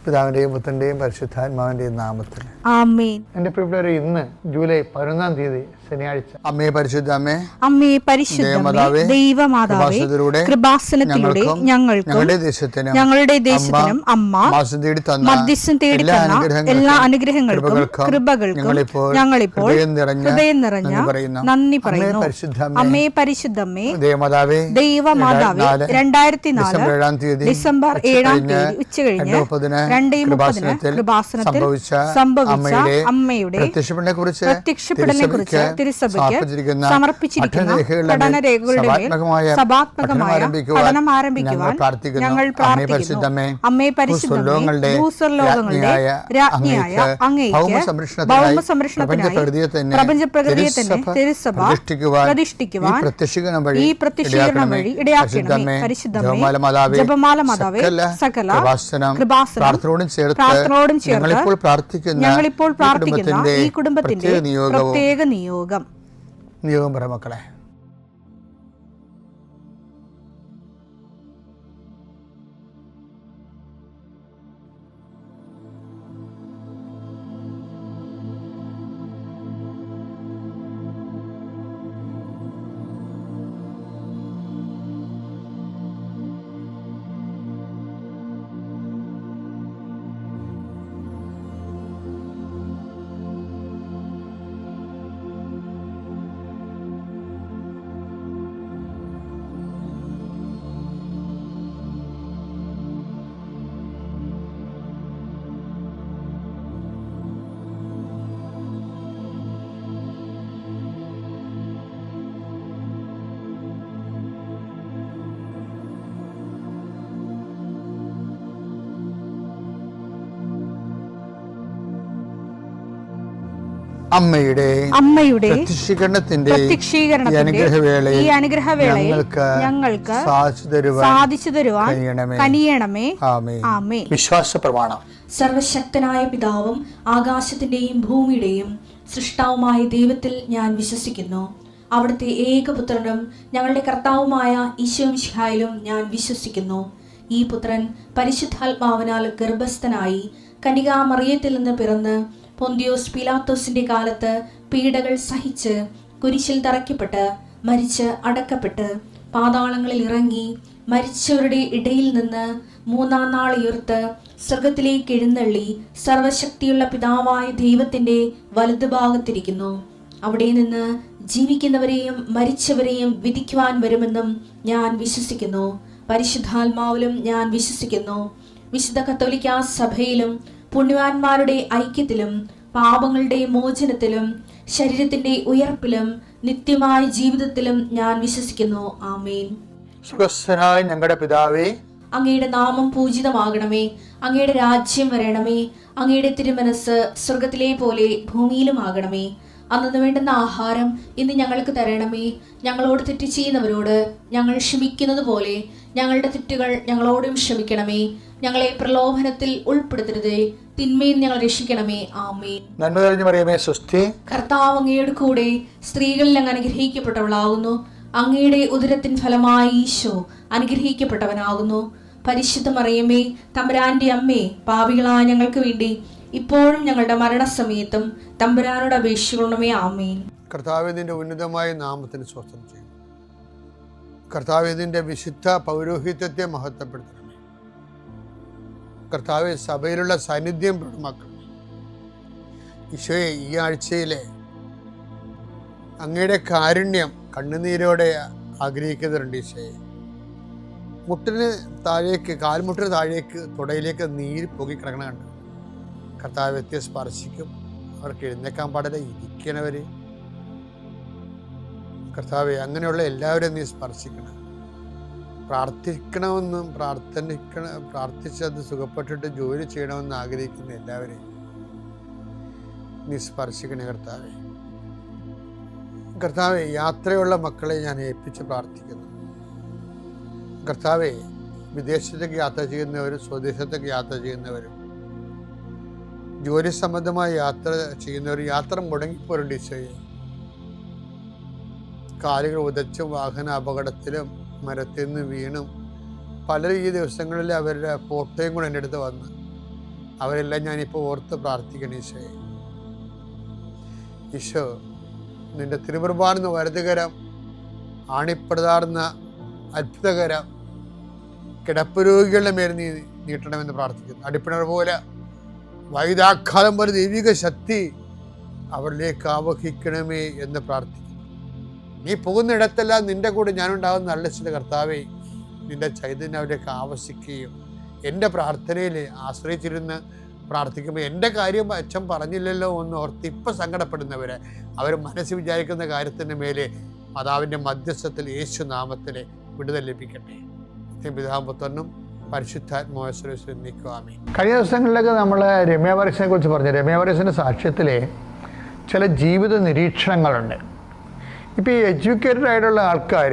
പിതാവിന്റെയും പുത്രന്റെയും പരിശുദ്ധാത്മാവിന്റെയും നാമത്തിൽ ആമേൻ. എന്റെ പ്രിയപ്പെട്ടവരെ, ഇന്ന് ജൂലൈ 11 തീയതി ശനിയാഴ്ച. അമ്മേ പരിശുദ്ധ അമ്മേ, അമ്മേ പരിശുദ്ധമേ, ദൈവമാതാവേ, കൃപാസനത്തിലൂടെ ഞങ്ങൾക്കും ഞങ്ങളുടെ ദേശത്തിനും അമ്മ മധ്യസ്ഥം തേടി തന്ന എല്ലാ അനുഗ്രഹങ്ങൾക്കും കൃപകൾക്കും ഞങ്ങളിപ്പോൾ ഹൃദയം നിറഞ്ഞ നന്ദി പറയുന്നു. അമ്മേ പരിശുദ്ധമേ, ദൈവമാതാവേ, 2004 ഡിസംബർ 7 ഉച്ചകഴിഞ്ഞ് 2:30 കൃപാസനത്തിൽ സംഭവിച്ച അമ്മയുടെ പ്രത്യക്ഷപ്പെടലിനെ കുറിച്ച് തിരുസഭയ്ക്ക് സമർപ്പിച്ചിരിക്കുന്ന പഠനരേഖകളുടെ മേൽ സഭാത്മകമായ പഠനം ആരംഭിക്കുവാൻ ഞങ്ങൾ പ്രാർത്ഥിക്കുന്നു. അമ്മേ പരിശുദ്ധമേ, ഭൂസ്വർലോകങ്ങളുടെ രാജ്ഞിയായ അങ്ങേയ്ക്ക് ഭൗമസംരക്ഷണത്തിനായി പ്രപഞ്ചപ്രകൃതിയെ തന്നെ തിരുസഭ പ്രതിഷ്ഠിക്കുവാൻ ഈ പ്രത്യക്ഷീകരണം വഴി ഇടയാക്കണമേ. പരിശുദ്ധമേ, ജപമാല മാതാവേ, സകല കൃപാസനം പ്രാർത്ഥനയോടും ചേർത്ത് ഞങ്ങളിപ്പോൾ പ്രാർത്ഥിക്കുന്ന ഈ കുടുംബത്തിന്റെ പ്രത്യേക നിയോഗം പറ മക്കളെ. അമ്മയുടെ പ്രത്യക്ഷീകരണത്തിന്റെ ഈ അനുഗ്രഹവേളയിൽ ഞങ്ങൾക്ക് സാധിച്ചു തരുവാൻ കനിയണമേ. ആമേൻ. വിശ്വാസ പ്രമാണം. സർവശക്തനായ പിതാവും ആകാശത്തിന്റെയും ഭൂമിയുടെയും സൃഷ്ടാവുമായ ദൈവത്തിൽ ഞാൻ വിശ്വസിക്കുന്നു. അവിടുത്തെ ഏകപുത്രനും ഞങ്ങളുടെ കർത്താവുമായ ഈശോമിശിഹായിലും ഞാൻ വിശ്വസിക്കുന്നു. ഈ പുത്രൻ പരിശുദ്ധാത്മാവിനാൽ ഗർഭസ്ഥനായി കന്യകാമറിയത്തിൽ നിന്ന് പിറന്ന് പൊന്തിയോസ് പീലാത്തോസിന്റെ കാലത്ത് പീഡകൾ സഹിച്ച് കുരിശിൽ തറയ്ക്കപ്പെട്ട് മരിച്ച് അടക്കപ്പെട്ട് പാതാളങ്ങളിൽ ഇറങ്ങി മരിച്ചവരുടെ ഇടയിൽ നിന്ന് 3-ാം നാൾ ഉയർത്ത് സ്വർഗത്തിലേക്ക് എഴുന്നള്ളി സർവശക്തിയുള്ള പിതാവായ ദൈവത്തിന്റെ വലതുഭാഗത്തിരിക്കുന്നു. അവിടെ നിന്ന് ജീവിക്കുന്നവരെയും മരിച്ചവരെയും വിധിക്കുവാൻ വരുമെന്നും ഞാൻ വിശ്വസിക്കുന്നു. പരിശുദ്ധാത്മാവിലും ഞാൻ വിശ്വസിക്കുന്നു. വിശുദ്ധ കത്തോലിക്കാ സഭയിലും പുണ്യവാന്മാരുടെ ഐക്യത്തിലും പാപങ്ങളുടെ മോചനത്തിലും ശരീരത്തിന്റെ ഉയർപ്പിലും നിത്യമായ ജീവിതത്തിലും ഞാൻ വിശ്വസിക്കുന്നു. ആമേൻ. സുഖസ്ഥനായ ഞങ്ങളുടെ പിതാവേ, അങ്ങയുടെ നാമം പൂജിതമാകണമേ. അങ്ങയുടെ രാജ്യം വരണമേ. അങ്ങയുടെ തിരുമനസ് സ്വർഗത്തിലെ പോലെ ഭൂമിയിലും ആകണമേ. അന്നു വേണ്ടുന്ന ആഹാരം ഇന്ന് ഞങ്ങൾക്ക് തരണമേ. ഞങ്ങളോട് തെറ്റ് ചെയ്യുന്നവരോട് ഞങ്ങൾ ക്ഷമിക്കുന്നത് പോലെ ഞങ്ങളുടെ തെറ്റുകൾ ഞങ്ങളോടും ക്ഷമിക്കണമേ. ഞങ്ങളെ പ്രലോഭനത്തിൽ ഉൾപ്പെടുത്തരുതേ, തിന്മയിൽ ഞങ്ങൾ രക്ഷിക്കണമേ. ആമേൻ. നന്മ നിറഞ്ഞ മറിയമേ, സ്വസ്തി. കർത്താവ് അങ്ങയുടെ കൂടെ സ്ത്രീകളിൽ അങ്ങ് അനുഗ്രഹിക്കപ്പെട്ടവളാകുന്നു. അങ്ങയുടെ ഉദരത്തിൻ ഫലമായി ഈശോ അനുഗ്രഹിക്കപ്പെട്ടവനാകുന്നു. പരിശുദ്ധ മറിയമേ, തമ്പുരാന്റെ അമ്മേ, പാപികളായ ഞങ്ങൾക്ക് വേണ്ടി ഇപ്പോഴും ഞങ്ങളുടെ മരണസമയത്തും തമ്പുരാനോട് അപേക്ഷിക്കണമേ. ആമേൻ. കർത്താവിന്റെ ഉന്നതമായ നാമത്തിന് സ്വസ്ഥം ചെയ്യും. കർത്താവിന്റെ വിശുദ്ധ പൗരോഹിത്യത്തെ മഹത്വപ്പെടുത്തണമേ. കർത്താവ് സഭയിലുള്ള സാന്നിധ്യം പ്രകടമാക്കണമേ. ഈശോയെ, ഈ ആഴ്ചയിലെ അങ്ങയുടെ കാരുണ്യം കണ്ണുനീരോടെ ആഗ്രഹിക്കുന്നുണ്ട്. ഈശോയെ, മുട്ടിന് താഴേക്ക്, കാൽമുട്ടിന് താഴേക്ക്, തുടയിലേക്ക് നീര് പൊങ്ങി കിടക്കണ കണ്ട് കർത്താവ് വ്യക്തിയെ സ്പർശിക്കും. അവർക്ക് എഴുന്നേക്കാൻ പാടില്ല, ഇരിക്കണവർ. കർത്താവെ, അങ്ങനെയുള്ള എല്ലാവരും നീ സ്പർശിക്കണം. പ്രാർത്ഥിക്കണമെന്നും പ്രാർത്ഥിച്ചത് സുഖപ്പെട്ടിട്ട് ജോലി ചെയ്യണമെന്ന് ആഗ്രഹിക്കുന്ന എല്ലാവരെയും നീ സ്പർശിക്കണേ കർത്താവെ. കർത്താവെ, യാത്രയുള്ള മക്കളെ ഞാൻ ഏൽപ്പിച്ച് പ്രാർത്ഥിക്കുന്നു. കർത്താവെ, വിദേശത്തേക്ക് യാത്ര ചെയ്യുന്നവരും സ്വദേശത്തേക്ക് യാത്ര ചെയ്യുന്നവരും ജോലി സംബന്ധമായി യാത്ര ചെയ്യുന്നവരും യാത്ര മുടങ്ങിപ്പോരുണ്ട്. ഈശോയെ, കാലുകൾ ഉദച്ചും വാഹന അപകടത്തിലും മരത്തിൽ നിന്ന് വീണും പലരും ഈ ദിവസങ്ങളിൽ അവരുടെ ഫോട്ടോയും കൂടെ എൻ്റെ അടുത്ത് വന്ന് അവരെല്ലാം ഞാനിപ്പോൾ ഓർത്ത് പ്രാർത്ഥിക്കണം ഈശോയെ. ഈശോ, നിൻ്റെ തിരുകുർബാന വലതുകരം ആണിപ്പടതാർന്ന അത്ഭുതകരം കിടപ്പ് രോഗികളുടെ മേൽ നീ നീട്ടണമെന്ന് പ്രാർത്ഥിക്കുന്നു. അടിപ്പിണർ പോലെ വൈദാഘാതം പോലെ ദൈവിക ശക്തി അവരിലേക്ക് ആവഹിക്കണമേ എന്ന് പ്രാർത്ഥിക്കുന്നു. നീ പോകുന്നിടത്തെല്ലാം നിൻ്റെ കൂടെ ഞാനുണ്ടാകുന്ന നല്ല ചില കർത്താവേ, നിൻ്റെ ചൈതന്യം അവരിലേക്ക് ആവശിക്കുകയും എൻ്റെ പ്രാർത്ഥനയിൽ ആശ്രയിച്ചിരുന്ന് പ്രാർത്ഥിക്കുമ്പോൾ എൻ്റെ കാര്യം അച്ഛൻ പറഞ്ഞില്ലല്ലോ എന്ന് ഓർത്ത് ഇപ്പം സങ്കടപ്പെടുന്നവരെ അവർ മനസ്സിൽ വിചാരിക്കുന്ന കാര്യത്തിൻ്റെ മേലെ മാതാവിൻ്റെ മധ്യസ്ഥത്തിൽ യേശു നാമത്തിൽ വിടുതൽ ലഭിക്കട്ടെ. പിതാപുത്രനും പരിശുദ്ധാത്മാവിനെ നീക്കുവാമേ. കഴിഞ്ഞ ദിവസങ്ങളിലൊക്കെ നമ്മൾ രമ്യ വർഗീസിനെ കുറിച്ച് പറഞ്ഞു. രമ്യ വർഗീസിൻ്റെ സാക്ഷ്യത്തിലെ ചില ജീവിത നിരീക്ഷണങ്ങളുണ്ട്. ഇപ്പോൾ ഈ എഡ്യൂക്കേറ്റഡ് ആയിട്ടുള്ള ആൾക്കാർ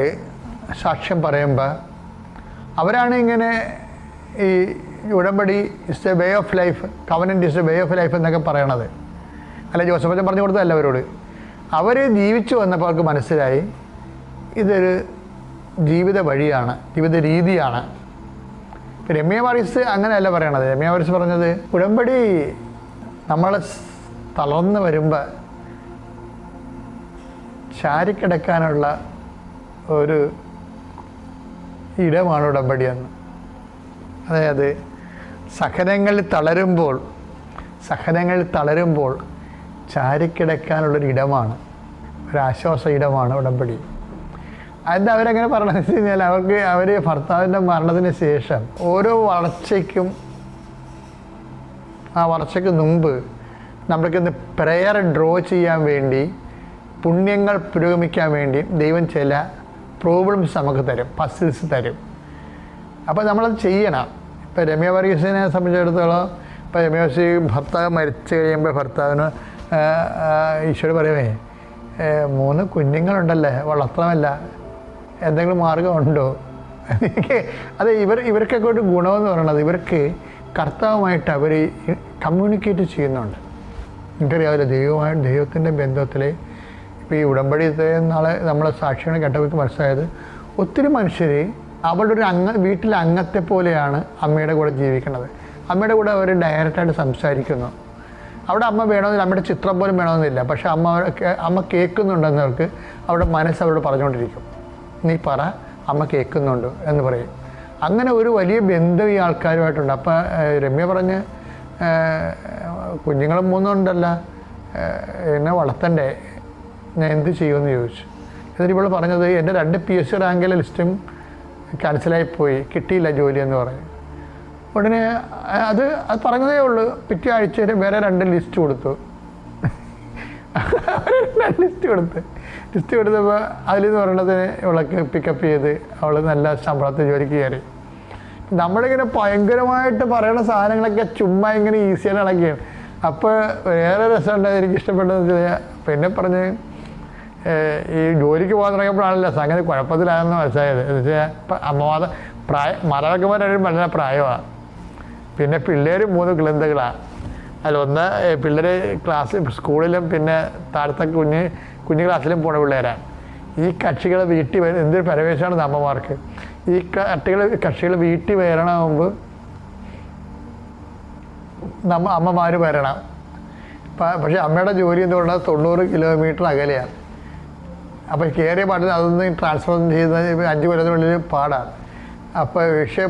സാക്ഷ്യം പറയുമ്പോൾ അവരാണ് ഇങ്ങനെ ഈ ഉടമ്പടി is a way of life, covenant is a way of life എന്നൊക്കെ പറയണത്. അല്ല, ജോസഫച്ചൻ പറഞ്ഞു കൊടുത്തതല്ല അവരോട്. അവർ ജീവിച്ചു വന്നപ്പോൾ അവർക്ക് മനസ്സിലായി ഇതൊരു ജീവിത വഴിയാണ്, ജീവിത രീതിയാണ്. ഇപ്പം രമ്യ വർഗീസ് അങ്ങനെയല്ല പറയണത്. രമ്യ വർഗീസ് പറഞ്ഞത് ഉടമ്പടി നമ്മൾ തളർന്ന് വരുമ്പോൾ ചാരിക്കിടക്കാനുള്ള ഒരു ഇടമാണ് ഉടമ്പടിയെന്ന്. അതായത് സഹനങ്ങളിൽ തളരുമ്പോൾ ചാരിക്കിടക്കാനുള്ളൊരു ഇടമാണ്, ഒരാശ്വാസ ഇടമാണ് ഉടമ്പടി. അതിൻ്റെ അവരങ്ങനെ പറയണമെന്ന് വെച്ച് കഴിഞ്ഞാൽ അവർ ഭർത്താവിൻ്റെ മരണത്തിന് ശേഷം ഓരോ വളർച്ചയ്ക്ക് മുമ്പ് നമ്മൾക്കിന്ന് പ്രെയർ ഡ്രോ ചെയ്യാൻ വേണ്ടി, പുണ്യങ്ങൾ പുരോഗമിക്കാൻ വേണ്ടി ദൈവം ചില പ്രോബ്ലംസ് നമുക്ക് തരും, പസിൽസ് തരും. അപ്പോൾ നമ്മളത് ചെയ്യണം. ഇപ്പോൾ രമ്യ വർഗീസിനെ സംബന്ധിച്ചിടത്തോളം, ഇപ്പോൾ രമ്യ വർഗീസ് ഭർത്താവ് മരിച്ചു കഴിയുമ്പോൾ ഭർത്താവിന് ഈശോട് പറയുമേ, 3 കുഞ്ഞുങ്ങളുണ്ടല്ലേ, വളർത്തണമല്ല, എന്തെങ്കിലും മാർഗമുണ്ടോ? അത് ഇവർക്കൊക്കെ ഒരു ഗുണമെന്ന് പറയുന്നത് ഇവർക്ക് കർത്താവുമായിട്ട് അവർ കമ്മ്യൂണിക്കേറ്റ് ചെയ്യുന്നുണ്ട്. എനിക്കറിയാവില്ല, ദൈവത്തിൻ്റെ ബന്ധത്തിൽ ഇപ്പോൾ ഈ ഉടമ്പടി നാളെ നമ്മളെ സാക്ഷികളെ കേട്ടവർക്ക് മനസ്സിലായത് ഒത്തിരി മനുഷ്യർ അവളുടെ ഒരു വീട്ടിലെ അംഗത്തെ പോലെയാണ് അമ്മയുടെ കൂടെ ജീവിക്കുന്നത്. അമ്മയുടെ കൂടെ അവർ ഡയറക്റ്റായിട്ട് സംസാരിക്കുന്നു. അവിടെ അമ്മ വേണമെന്നില്ല, അമ്മയുടെ ചിത്രം പോലും വേണമെന്നില്ല. പക്ഷേ അമ്മ കേൾക്കുന്നുണ്ടെന്നവർക്ക് അവിടെ മനസ്സ് അവരോട് പറഞ്ഞുകൊണ്ടിരിക്കും, നീ പറ, അമ്മ കേൾക്കുന്നുണ്ട് എന്ന് പറയും. അങ്ങനെ ഒരു വലിയ ബന്ധം ഈ ആൾക്കാരുമായിട്ടുണ്ട്. അപ്പോൾ രമ്യ പറഞ്ഞ് കുഞ്ഞുങ്ങളും 3 ഉണ്ടല്ല, എന്നെ വളർത്തണ്ടേ, ഞാൻ എന്ത് ചെയ്യുമെന്ന് ചോദിച്ചു. എന്നിട്ട് ഇപ്പോൾ പറഞ്ഞത് എൻ്റെ 2 PSC റാങ്കിലെ ലിസ്റ്റും ക്യാൻസലായിപ്പോയി, കിട്ടിയില്ല ജോലി എന്ന് പറഞ്ഞു. ഉടനെ അത് പറഞ്ഞതേ ഉള്ളൂ. പിറ്റേ ആഴ്ച വേറെ 2 ലിസ്റ്റ് കൊടുത്തു. ലിസ്റ്റ് കൊടുത്തപ്പോൾ അതിലെന്ന് പറയണത് ഇവളൊക്കെ പിക്കപ്പ് ചെയ്ത് അവൾ നല്ല ശമ്പളത്തിൽ ജോലിക്ക് കയറി. നമ്മളിങ്ങനെ ഭയങ്കരമായിട്ട് പറയുന്ന സാധനങ്ങളൊക്കെ ചുമ്മാ ഇങ്ങനെ ഈസിയായിട്ട് ഇളക്കിയാണ്. അപ്പോൾ വേറെ രസമുണ്ട്, എനിക്ക് ഇഷ്ടപ്പെട്ടതെന്ന് വെച്ചാൽ പിന്നെ പറഞ്ഞ് ഈ ജോലിക്ക് പോകാൻ തുടങ്ങിയപ്പോഴാണല്ലോ സംഗതി കുഴപ്പത്തിലാണെന്ന് മനസ്സിലായത്. എന്ന് വെച്ചാൽ ഇപ്പം മാതാപിതാക്കന്മാരും വളരെ പ്രായമാണ്. പിന്നെ പിള്ളേർ 3 കിളന്തകളാണ്. അതിലൊന്ന് പിള്ളേർ സ്കൂളിലും പിന്നെ താഴത്തെ കുഞ്ഞു ക്ലാസ്സിലും പോണ പിള്ളേരാണ്. ഈ കക്ഷികൾ വീട്ടിൽ എന്തൊരു പരവേശമാണ് അമ്മമാർക്ക്. ഈ കക്ഷികൾ വീട്ടിൽ വരണ മുമ്പ് അമ്മമാർ വരണം. പക്ഷേ അമ്മയുടെ ജോലി എന്ന് പറഞ്ഞാൽ 90 കിലോമീറ്റർ അകലെയാണ്. അപ്പോൾ കയറിയ പാട്ടിൽ അതൊന്നും ട്രാൻസ്ഫർ ചെയ്ത് 5 കൊല്ലത്തിനുള്ളിൽ പാടാണ്. അപ്പോൾ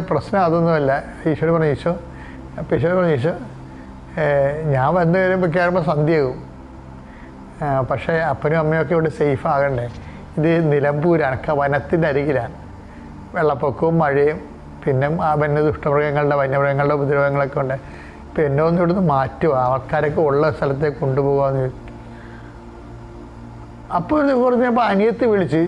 പ്രശ്നം അതൊന്നുമല്ല. ഈശോ പറഞ്ഞു, ഈശോ ഞാൻ വന്ന് കയറുമ്പോൾ സന്ധ്യയാകും. പക്ഷേ അപ്പനും അമ്മയൊക്കെ ഇവിടെ സേഫ് ആകണ്ടേ. ഇത് നിലമ്പൂരാണ്, വനത്തിൻ്റെ അരികിലാണ്. വെള്ളപ്പൊക്കവും മഴയും പിന്നെ വന്യമൃഗങ്ങളുടെ ഉപദ്രവങ്ങളൊക്കെ ഉണ്ട്. ഇപ്പം എന്നെ ഒന്നും ഇവിടുന്ന് മാറ്റുക, ആൾക്കാരൊക്കെ ഉള്ള സ്ഥലത്തേക്ക് കൊണ്ടുപോകാമെന്ന് ചോദിച്ചു. അപ്പോൾ പറഞ്ഞപ്പോൾ അനിയത്തി വിളിച്ച്,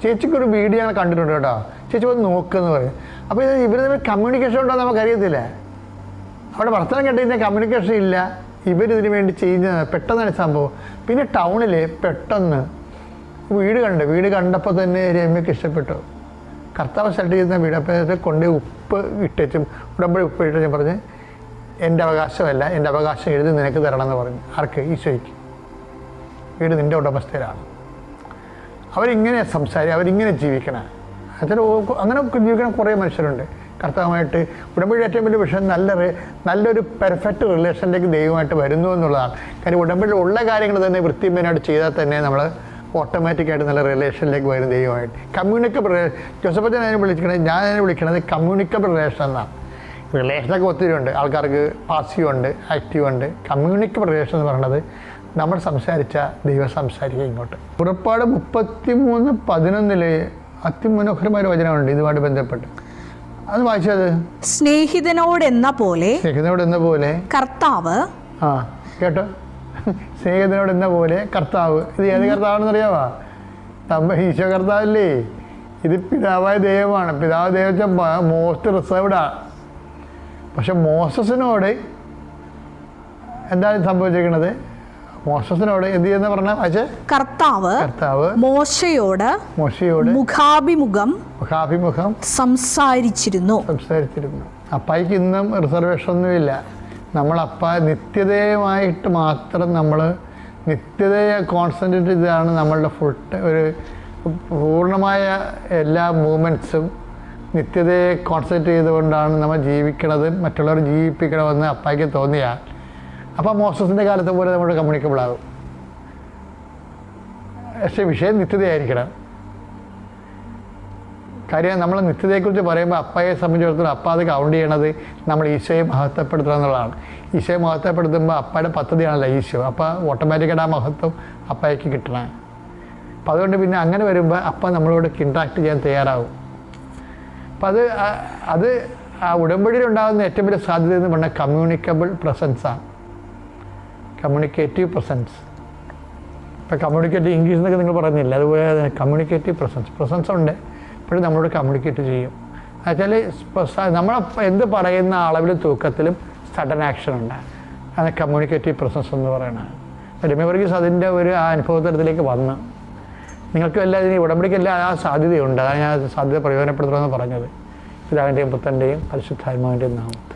ചേച്ചിക്കൊരു വീഡിയോ ഞാൻ കണ്ടിട്ടുണ്ട് കേട്ടോ, ചേച്ചി വന്ന് നോക്കുമെന്ന് പറയും. അപ്പോൾ ഇവർ തമ്മിൽ കമ്മ്യൂണിക്കേഷൻ ഉണ്ടോ നമുക്കറിയത്തില്ല. അവിടെ വർത്തമാനം കേട്ടുകഴിഞ്ഞാൽ കമ്മ്യൂണിക്കേഷൻ ഇല്ല. ഇവരിതിന് വേണ്ടി ചെയ്യുന്നത് പെട്ടെന്നാണ് സംഭവം. പിന്നെ ടൗണിൽ പെട്ടെന്ന് വീട് കണ്ടപ്പോൾ തന്നെ രമ്യക്ക് ഇഷ്ടപ്പെട്ടു. കർത്താവ് സെറ്റ് ചെയ്യുന്ന വീട്. അപ്പോൾ കൊണ്ട് ഉപ്പ് ഇട്ടും ഉടമ്പടി ഉപ്പ് ഇട്ട് പറഞ്ഞ് എൻ്റെ അവകാശമല്ല, എൻ്റെ അവകാശം എഴുതി നിനക്ക് തരണമെന്ന് പറഞ്ഞു. ആർക്ക്? ഈശോയ്ക്ക്. വീട് നിൻ്റെ ഉടമസ്ഥയിലാണ്. അവരിങ്ങനെ അവരിങ്ങനെ ജീവിക്കണം. അങ്ങനെ ജീവിക്കണം കുറേ മനുഷ്യരുണ്ട്. കർത്താവുമായിട്ട്. ഉടമ്പടിയുടെ ഏറ്റവും വലിയ വിഷയം നല്ലൊരു പെർഫെക്റ്റ് റിലേഷനിലേക്ക് ദൈവമായിട്ട് വരുന്നു എന്നുള്ളതാണ്. കാര്യം ഉടമ്പടിയിൽ ഉള്ള കാര്യങ്ങൾ തന്നെ വൃത്തിമേനായിട്ട് ചെയ്താൽ തന്നെ നമ്മൾ ഓട്ടോമാറ്റിക്കായിട്ട് നല്ല റിലേഷനിലേക്ക് വരും ദൈവമായിട്ട്. കമ്മ്യൂണിക്കബിൾ ജോസഫച്ചൻ അതിനെ വിളിക്കുന്നത്, ഞാൻ അതിനെ വിളിക്കുന്നത് കമ്മ്യൂണിക്കബിൾ റിലേഷൻ എന്നാണ്. റിലേഷനൊക്കെ ഒത്തിരി ഉണ്ട്, ആൾക്കാർക്ക് പാസീവ് ഉണ്ട്, ആക്റ്റീവ് ഉണ്ട്. കമ്മ്യൂണിക്കബിൾ റിലേഷൻ എന്ന് പറയുന്നത് നമ്മൾ സംസാരിച്ച ദൈവം സംസാരിക്കുക ഇങ്ങോട്ട്. പുറപ്പാട് 33:11 അതിമനോഹരമായ വചനമുണ്ട് ഇതുമായിട്ട് ബന്ധപ്പെട്ട്. അത് വായിച്ചത് സ്നേഹിതനോടെന്ന പോലെ കർത്താവ്. കേട്ടോ, സ്നേഹിതനോടെന്ന പോലെ കർത്താവ്. ഇത് ഏത് കർത്താവാണെന്ന് അറിയാമോ? ഈശോ കർത്താവല്ലേ. ഇത് പിതാവായ ദൈവമാണ്. പിതാവ് ദൈവം മോസ്റ്റ് റിസർവ്ഡാണ്. പക്ഷെ മോസസിനോട് എന്താണ് സംഭവിച്ചിരിക്കുന്നത്? മോസസിനോട് എന്ത് ചെയ്യുന്ന പറഞ്ഞ കർത്താവ് മോശയോട് മുഖാഭിമുഖം സംസാരിച്ചിരുന്നു. അപ്പായിക്ക് ഇന്നും റിസർവേഷൻ ഒന്നുമില്ല. നമ്മളപ്പ നിത്യതയുമായിട്ട് മാത്രം നമ്മൾ നിത്യതയെ കോൺസെൻട്രേറ്റ് ചെയ്താണ് നമ്മളുടെ ഒരു പൂർണ്ണമായ എല്ലാ മൂവ്മെൻറ്റ്സും നിത്യതയെ കോൺസെൻട്രേറ്റ് ചെയ്തുകൊണ്ടാണ് നമ്മൾ ജീവിക്കണത്, മറ്റുള്ളവർ ജീവിപ്പിക്കണമെന്ന് അപ്പായിക്ക് തോന്നിയാൽ അപ്പോൾ മോസസിൻ്റെ കാലത്തെ പോലെ നമ്മൾ കമ്മ്യൂണിക്കബിൾ ആകും. പക്ഷേ വിഷയം നിത്യതയായിരിക്കണം. കാര്യം നമ്മൾ നിത്യതയെക്കുറിച്ച് പറയുമ്പോൾ അപ്പയെ സംബന്ധിച്ചിടത്തോളം അപ്പ അത് കൗണ്ട് ചെയ്യണത് നമ്മൾ ഈശോയെ മഹത്വപ്പെടുത്തുക എന്നുള്ളതാണ്. ഈശോയെ മഹത്വപ്പെടുത്തുമ്പോൾ അപ്പയുടെ പദ്ധതിയാണല്ലോ ഈശോ. അപ്പോൾ ഓട്ടോമാറ്റിക്കായിട്ട് ആ മഹത്വം അപ്പയ്ക്ക് കിട്ടണം. അപ്പം അതുകൊണ്ട് പിന്നെ അങ്ങനെ വരുമ്പോൾ അപ്പ നമ്മളോട് ഇൻട്രാക്ട് ചെയ്യാൻ തയ്യാറാവും. അപ്പം അത് ആ ഉടമ്പടിയിൽ ഉണ്ടാകുന്ന ഏറ്റവും വലിയ സാധ്യത എന്ന് പറഞ്ഞാൽ കമ്മ്യൂണിക്കബിൾ പ്രസൻസാണ്. Communicative presence. ഇപ്പം കമ്മ്യൂണിക്കേറ്റീവ് ഇംഗ്ലീഷ് എന്നൊക്കെ നിങ്ങൾ പറഞ്ഞില്ല, അതുപോലെ കമ്മ്യൂണിക്കേറ്റീവ് പ്രസൻസ് ഉണ്ട്. ഇപ്പോഴും നമ്മളോട് കമ്മ്യൂണിക്കേറ്റ് ചെയ്യും. എന്നുവെച്ചാൽ നമ്മൾ എന്ത് പറയുന്ന അളവിലും തൂക്കത്തിലും സഡൻ ആക്ഷൻ ഉണ്ട്. അത് കമ്മ്യൂണിക്കേറ്റീവ് പ്രസൻസ് എന്ന് പറയുന്നത്. രമ്യ വർഗീസ് അതിൻ്റെ ഒരു ആ അനുഭവതലത്തിലേക്ക് വന്ന് നിങ്ങൾക്കും എല്ലാം ഇതിന് ഉടമ്പടിക്കെല്ലാം ആ സാധ്യതയുണ്ട്. അതാണ് ഞാൻ സാധ്യത പ്രയോജനപ്പെടുത്തണമെന്ന് പറഞ്ഞത്. പിതാവിൻ്റെയും പുത്രൻ്റെയും പരിശുദ്ധാത്മാവിൻ്റെയും നാമത്തിൽ.